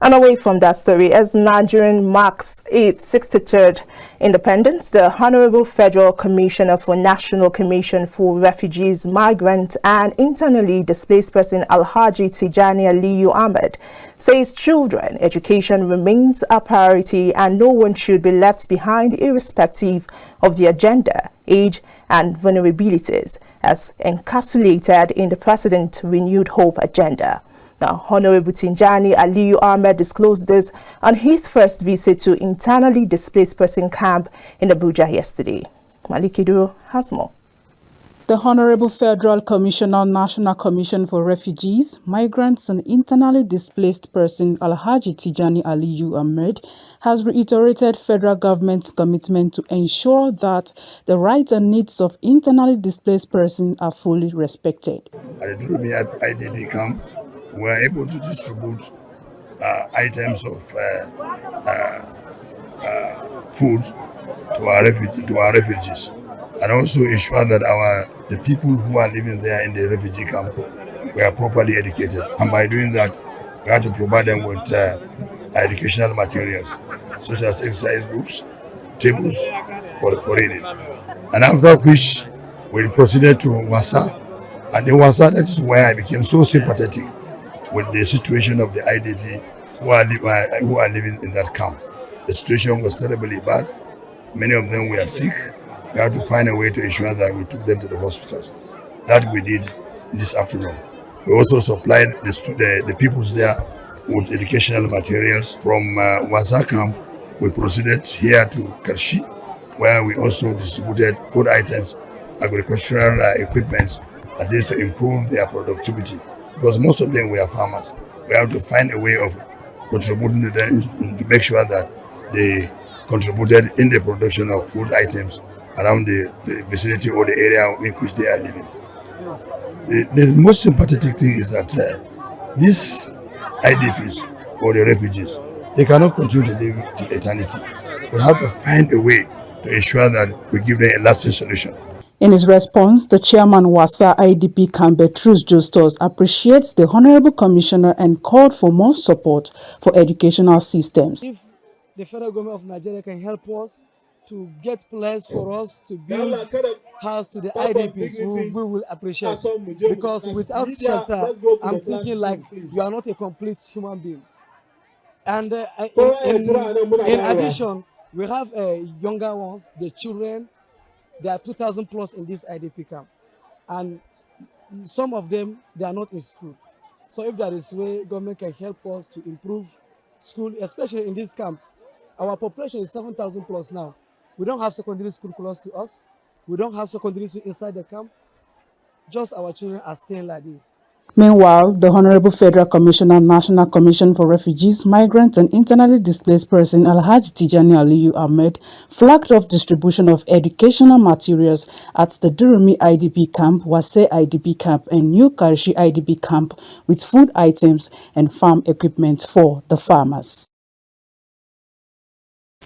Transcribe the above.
And away from that story, as Nigeria marks its 63rd independence, the Honorable Federal Commissioner for National Commission for Refugees, Migrants and Internally Displaced Person Alhaji Tijani Aliyu Ahmed says children education remains a priority and no one should be left behind irrespective of their gender, age and vulnerabilities, as encapsulated in the President's Renewed Hope agenda. Now, Honorable Tijani Aliyu Ahmed disclosed this on his first visit to internally displaced person camp in Abuja yesterday. Malikidu has more. The Honorable Federal Commissioner, National Commission for Refugees, Migrants and Internally Displaced Person Alhaji Tijani Aliyu Ahmed has reiterated federal government's commitment to ensure that the rights and needs of internally displaced persons are fully respected. At the IDP camp, we are able to distribute items of food to our refugees, and also ensure that the people who are living there in the refugee camp were properly educated. And by doing that, we have to provide them with educational materials such as exercise books, tables for reading. And after which, we proceeded to Wasa. And in Wasa, that is where I became so sympathetic with the situation of the IDP who are living in that camp. The situation was terribly bad. Many of them were sick. We had to find a way to ensure that we took them to the hospitals. That we did this afternoon. We also supplied the peoples there with educational materials. From Wasa camp, we proceeded here to Karshi, where we also distributed food items, agricultural equipments, at least to improve their productivity. Because most of them were farmers. We have to find a way of contributing to them to make sure that they contributed in the production of food items around the vicinity or the area in which they are living. The most sympathetic thing is that these IDPs or the refugees, they cannot continue to live till eternity. We have to find a way to ensure that we give them a lasting solution. In his response, the chairman Wasa IDP camp Betrus Justus appreciates the Honorable Commissioner and called for more support for educational systems. If the federal government of Nigeria can help us to get place for us to build house to the IDPs, we will appreciate. Because without shelter, I'm thinking like you are not a complete human being. And in addition, we have younger ones, the children. There are 2,000 plus in this IDP camp, and some of them, they are not in school. So if there is a way government can help us to improve school, especially in this camp, our population is 7,000 plus now. We don't have secondary school close to us. We don't have secondary school inside the camp. Just our children are staying like this. Meanwhile, the Honorable Federal Commissioner, National Commission for Refugees, Migrants and Internally Displaced Person Alhaji Tijani Aliyu Ahmed flagged off distribution of educational materials at the Durumi IDP camp, Wase IDP camp and New Karshi IDP camp with food items and farm equipment for the farmers.